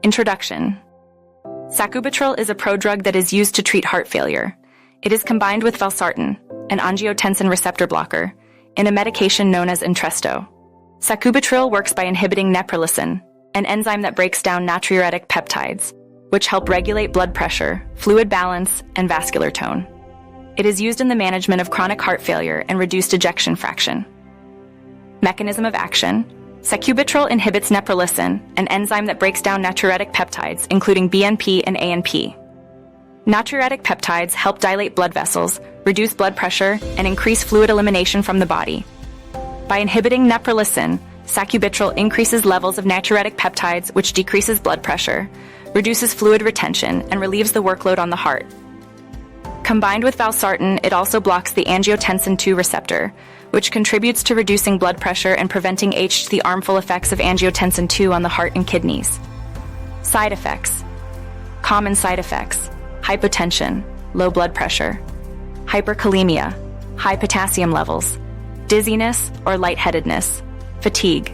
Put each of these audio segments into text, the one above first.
Introduction. Sacubitril is a prodrug that is used to treat heart failure. It is combined with Valsartan, an angiotensin receptor blocker, in a medication known as Entresto. Sacubitril works by inhibiting neprilysin, an enzyme that breaks down natriuretic peptides, which help regulate blood pressure, fluid balance, and vascular tone. It is used in the management of chronic heart failure and reduced ejection fraction. Mechanism of action. Sacubitril inhibits neprilysin, an enzyme that breaks down natriuretic peptides, including BNP and ANP. Natriuretic peptides help dilate blood vessels, reduce blood pressure, and increase fluid elimination from the body. By inhibiting neprilysin, sacubitril increases levels of natriuretic peptides, which decreases blood pressure, reduces fluid retention, and relieves the workload on the heart. Combined with Valsartan, it also blocks the angiotensin II receptor, which contributes to reducing blood pressure and preventing the harmful effects of angiotensin II on the heart and kidneys. Side effects. Common side effects: hypotension, low blood pressure, hyperkalemia, high potassium levels, dizziness or lightheadedness, fatigue,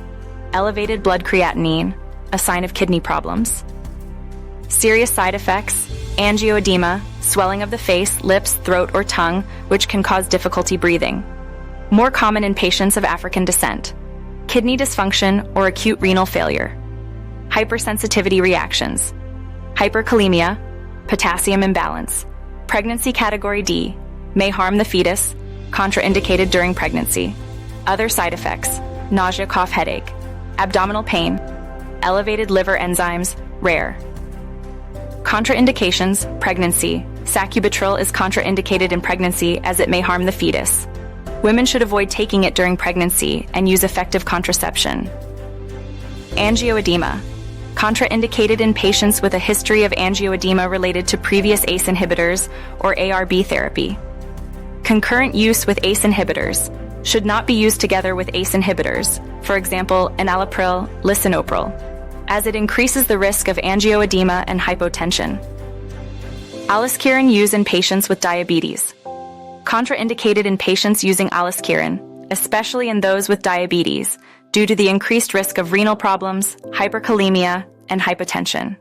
elevated blood creatinine, a sign of kidney problems. Serious side effects: angioedema, swelling of the face, lips, throat, or tongue, which can cause difficulty breathing. More common in patients of African descent. Kidney dysfunction or acute renal failure. Hypersensitivity reactions. Hyperkalemia, potassium imbalance. Pregnancy category D, may harm the fetus, contraindicated during pregnancy. Other side effects: nausea, cough, headache, abdominal pain, elevated liver enzymes, rare. Contraindications: pregnancy. Sacubitril is contraindicated in pregnancy as it may harm the fetus. Women should avoid taking it during pregnancy and use effective contraception. Angioedema. Contraindicated in patients with a history of angioedema related to previous ACE inhibitors or ARB therapy. Concurrent use with ACE inhibitors. Should not be used together with ACE inhibitors, for example, enalapril, lisinopril, as it increases the risk of angioedema and hypotension. Aliskiren used in patients with diabetes. Contraindicated in patients using aliskiren, especially in those with diabetes, due to the increased risk of renal problems, hyperkalemia, and hypotension.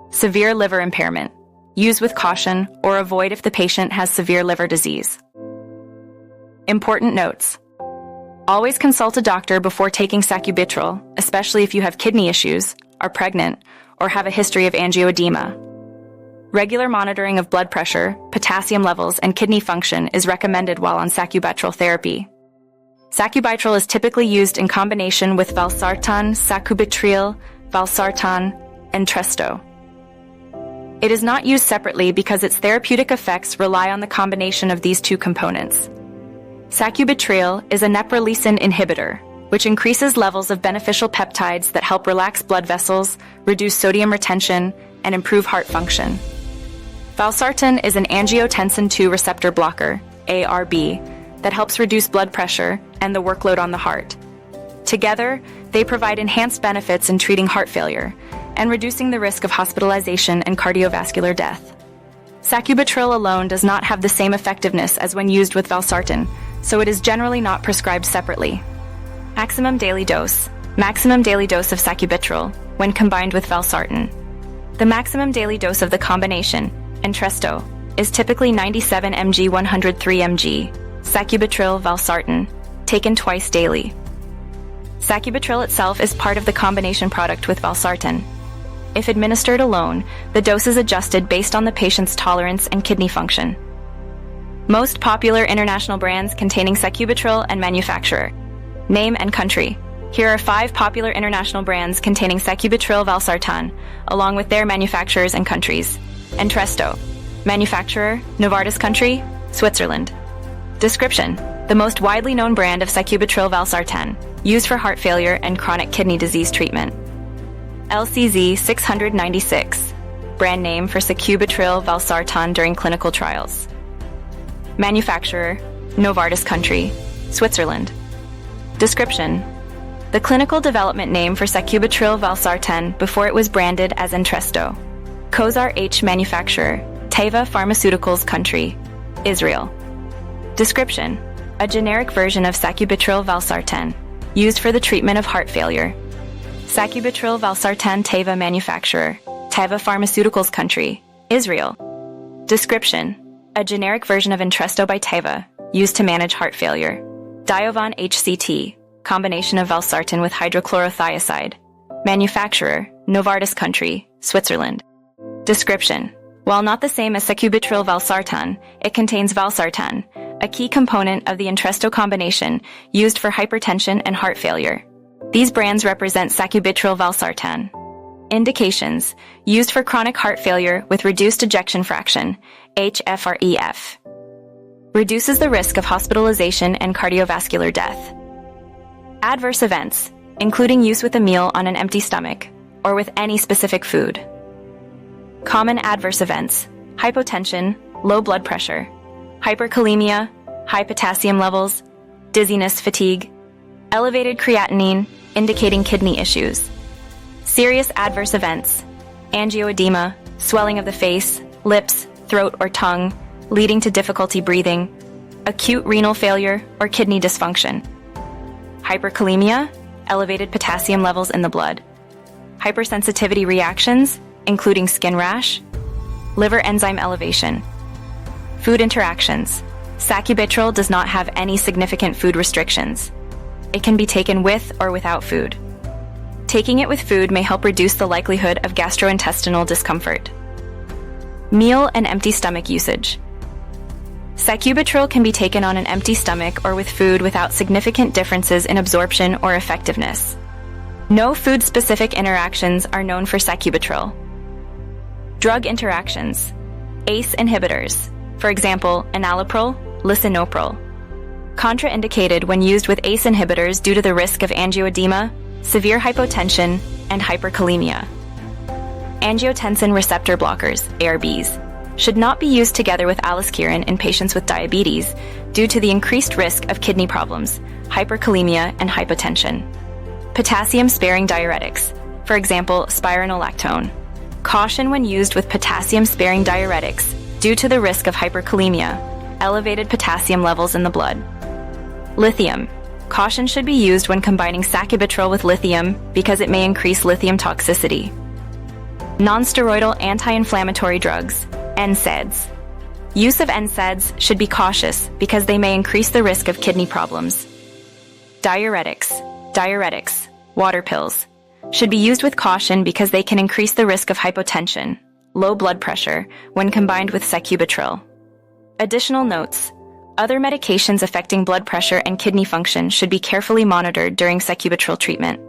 Severe liver impairment. Use with caution or avoid if the patient has severe liver disease. Important notes. Always consult a doctor before taking sacubitril, especially if you have kidney issues, are pregnant, or have a history of angioedema. Regular monitoring of blood pressure, potassium levels, and kidney function is recommended while on sacubitril therapy. Sacubitril is typically used in combination with Valsartan, Sacubitril, Valsartan, and Entresto. It is not used separately because its therapeutic effects rely on the combination of these two components. Sacubitril is a neprilysin inhibitor, which increases levels of beneficial peptides that help relax blood vessels, reduce sodium retention, and improve heart function. Valsartan is an angiotensin II receptor blocker, ARB, that helps reduce blood pressure and the workload on the heart. Together, they provide enhanced benefits in treating heart failure and reducing the risk of hospitalization and cardiovascular death. Sacubitril alone does not have the same effectiveness as when used with Valsartan, so it is generally not prescribed separately. Maximum daily dose. Maximum daily dose of sacubitril when combined with Valsartan. The maximum daily dose of the combination, Entresto, is typically 97 mg 103 mg, sacubitril Valsartan, taken twice daily. Sacubitril itself is part of the combination product with Valsartan. If administered alone, the dose is adjusted based on the patient's tolerance and kidney function. Most popular international brands containing sacubitril and manufacturer. Name and country. Here are 5 popular international brands containing sacubitril Valsartan, along with their manufacturers and countries. Entresto. Manufacturer, Novartis country, Switzerland. Description. The most widely known brand of sacubitril Valsartan, used for heart failure and chronic kidney disease treatment. LCZ 696. Brand name for sacubitril Valsartan during clinical trials. Manufacturer, Novartis country, Switzerland. Description. The clinical development name for sacubitril Valsartan before it was branded as Entresto. Kozar H manufacturer, Teva Pharmaceuticals country, Israel. Description. A generic version of sacubitril Valsartan, used for the treatment of heart failure. Sacubitril Valsartan Teva manufacturer, Teva Pharmaceuticals country, Israel. Description: a generic version of Entresto by Teva, used to manage heart failure. Diovan HCT, combination of valsartan with hydrochlorothiazide. Manufacturer, Novartis country, Switzerland. Description: while not the same as Sacubitril Valsartan, it contains Valsartan, a key component of the Entresto combination used for hypertension and heart failure. These brands represent Sacubitril Valsartan. Indications: used for chronic heart failure with reduced ejection fraction, HFrEF. Reduces the risk of hospitalization and cardiovascular death. Adverse events, including use with a meal on an empty stomach, or with any specific food. Common adverse events: hypotension, low blood pressure, hyperkalemia, high potassium levels, dizziness, fatigue, elevated creatinine, indicating kidney issues. Serious adverse events: angioedema, swelling of the face, lips, throat, or tongue, leading to difficulty breathing, acute renal failure or kidney dysfunction. Hyperkalemia, elevated potassium levels in the blood. Hypersensitivity reactions, including skin rash, liver enzyme elevation. Food interactions. Sacubitril does not have any significant food restrictions. It can be taken with or without food. Taking it with food may help reduce the likelihood of gastrointestinal discomfort. Meal and empty stomach usage. Sacubitril can be taken on an empty stomach or with food without significant differences in absorption or effectiveness. No food-specific interactions are known for sacubitril. Drug interactions. ACE inhibitors, for example, enalapril, lisinopril. Contraindicated when used with ACE inhibitors due to the risk of angioedema, severe hypotension, and hyperkalemia. Angiotensin receptor blockers, ARBs, should not be used together with aliskiren in patients with diabetes due to the increased risk of kidney problems, hyperkalemia, and hypotension. Potassium-sparing diuretics, for example, spironolactone. Caution when used with potassium-sparing diuretics due to the risk of hyperkalemia, elevated potassium levels in the blood. Lithium. Caution should be used when combining sacubitril with lithium because it may increase lithium toxicity. Non-steroidal anti-inflammatory drugs, NSAIDs. Use of NSAIDs should be cautious because they may increase the risk of kidney problems. Diuretics, water pills, should be used with caution because they can increase the risk of hypotension, low blood pressure, when combined with sacubitril. Additional notes: other medications affecting blood pressure and kidney function should be carefully monitored during sacubitril treatment.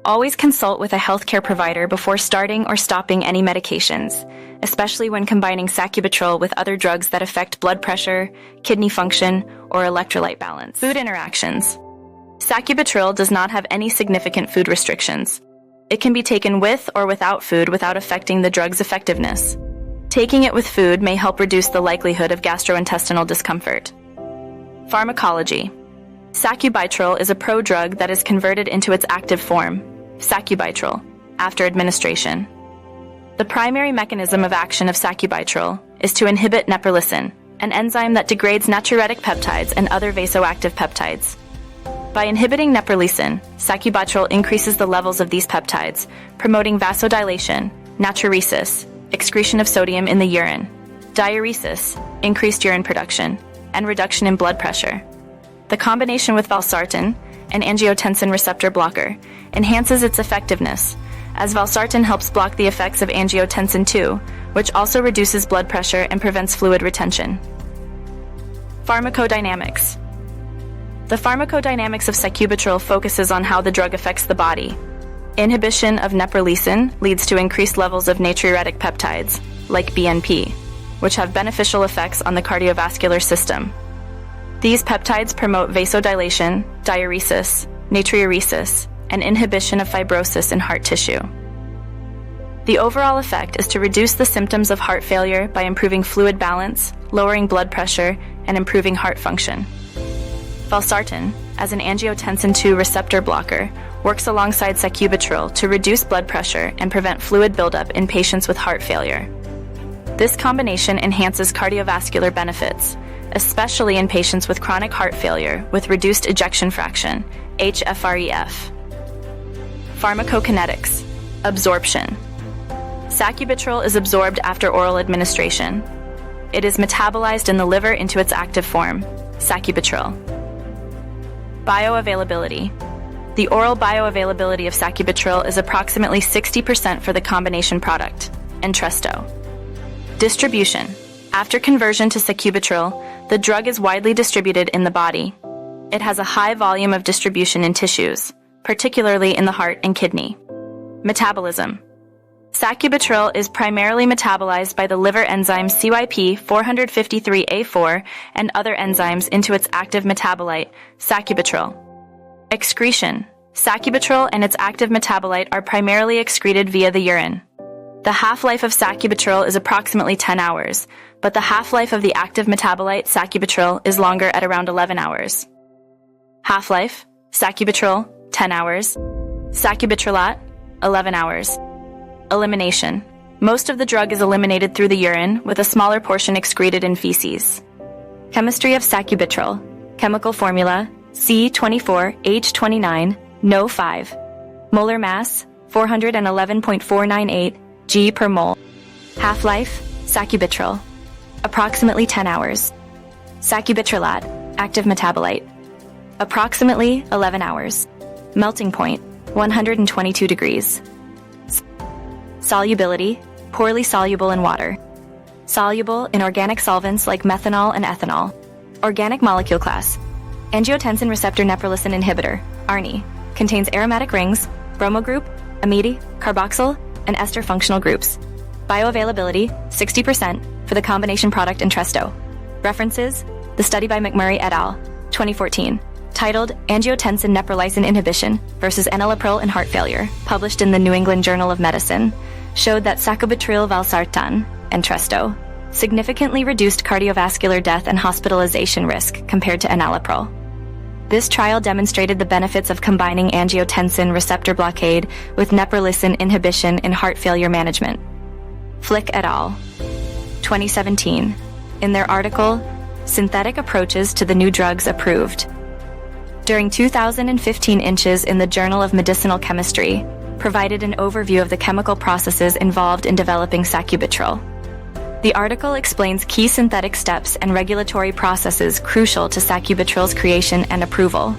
Always consult with a healthcare provider before starting or stopping any medications, especially when combining sacubitril with other drugs that affect blood pressure, kidney function, or electrolyte balance. Food interactions. Sacubitril does not have any significant food restrictions. It can be taken with or without food without affecting the drug's effectiveness. Taking it with food may help reduce the likelihood of gastrointestinal discomfort. Pharmacology. Sacubitril is a prodrug that is converted into its active form, sacubitril, after administration. The primary mechanism of action of sacubitril is to inhibit neprilysin, an enzyme that degrades natriuretic peptides and other vasoactive peptides. By inhibiting neprilysin, sacubitril increases the levels of these peptides, promoting vasodilation, natriuresis, excretion of sodium in the urine, diuresis, increased urine production, and reduction in blood pressure. The combination with valsartan, an angiotensin receptor blocker, enhances its effectiveness, as valsartan helps block the effects of angiotensin II, which also reduces blood pressure and prevents fluid retention. Pharmacodynamics. The pharmacodynamics of sacubitril focuses on how the drug affects the body. Inhibition of neprilysin leads to increased levels of natriuretic peptides, like BNP, which have beneficial effects on the cardiovascular system. These peptides promote vasodilation, diuresis, natriuresis, and inhibition of fibrosis in heart tissue. The overall effect is to reduce the symptoms of heart failure by improving fluid balance, lowering blood pressure, and improving heart function. Valsartan, as an angiotensin II receptor blocker, works alongside sacubitril to reduce blood pressure and prevent fluid buildup in patients with heart failure. This combination enhances cardiovascular benefits, especially in patients with chronic heart failure with reduced ejection fraction, HFrEF. Pharmacokinetics. Absorption. Sacubitril is absorbed after oral administration. It is metabolized in the liver into its active form, sacubitril. Bioavailability. The oral bioavailability of sacubitril is approximately 60% for the combination product, Entresto. Distribution. After conversion to sacubitril, the drug is widely distributed in the body. It has a high volume of distribution in tissues, particularly in the heart and kidney. Metabolism. Sacubitril is primarily metabolized by the liver enzyme CYP453A4 and other enzymes into its active metabolite, sacubitril. Excretion. Sacubitril and its active metabolite are primarily excreted via the urine. The half-life of sacubitril is approximately 10 hours, but the half-life of the active metabolite, sacubitril, is longer at around 11 hours. Half-life, sacubitril, 10 hours. Sacubitrilat, 11 hours. Elimination. Most of the drug is eliminated through the urine, with a smaller portion excreted in feces. Chemistry of sacubitril. Chemical formula, C24H29, NO5. Molar mass, 411.498 g per mole. Half-life, sacubitril. Approximately 10 hours. Sacubitrilat, active metabolite. Approximately 11 hours. Melting point, 122 degrees. Solubility, poorly soluble in water. Soluble in organic solvents like methanol and ethanol. Organic molecule class. Angiotensin receptor-Neprilysin inhibitor, ARNI, contains aromatic rings, bromo group, amide, carboxyl, and ester functional groups. Bioavailability, 60% for the combination product Entresto. References, the study by McMurray et al., 2014, titled Angiotensin Neprilysin Inhibition versus Enalapril in Heart Failure, published in the New England Journal of Medicine, showed that Sacubitril Valsartan, Entresto, significantly reduced cardiovascular death and hospitalization risk compared to enalapril. This trial demonstrated the benefits of combining angiotensin receptor blockade with neprilysin inhibition in heart failure management. Flick et al., 2017, in their article, Synthetic Approaches to the New Drugs Approved. During 2015 Inches in the Journal of Medicinal Chemistry, provided an overview of the chemical processes involved in developing sacubitril. The article explains key synthetic steps and regulatory processes crucial to sacubitril's creation and approval.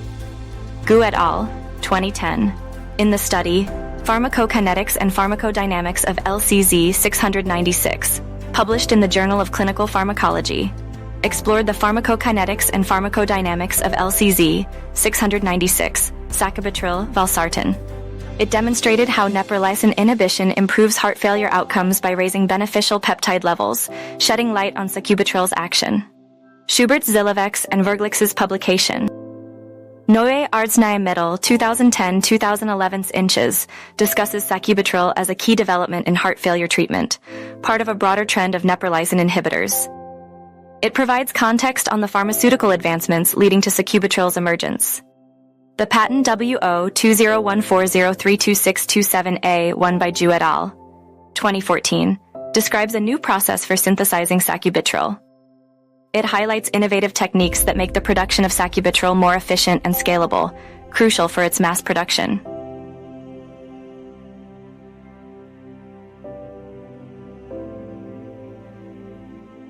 Gu et al., 2010, in the study, Pharmacokinetics and Pharmacodynamics of LCZ 696, published in the Journal of Clinical Pharmacology, explored the pharmacokinetics and pharmacodynamics of LCZ 696, sacubitril valsartan. It demonstrated how neprilysin inhibition improves heart failure outcomes by raising beneficial peptide levels, shedding light on sacubitril's action. Schubert's Zilovex and Verglix's publication. Neue Arzneimittel 2010-2011 Inches discusses sacubitril as a key development in heart failure treatment, part of a broader trend of neprilysin inhibitors. It provides context on the pharmaceutical advancements leading to sacubitril's emergence. The patent WO2014032627A1 by Ju et al., 2014, describes a new process for synthesizing sacubitril. It highlights innovative techniques that make the production of sacubitril more efficient and scalable, crucial for its mass production.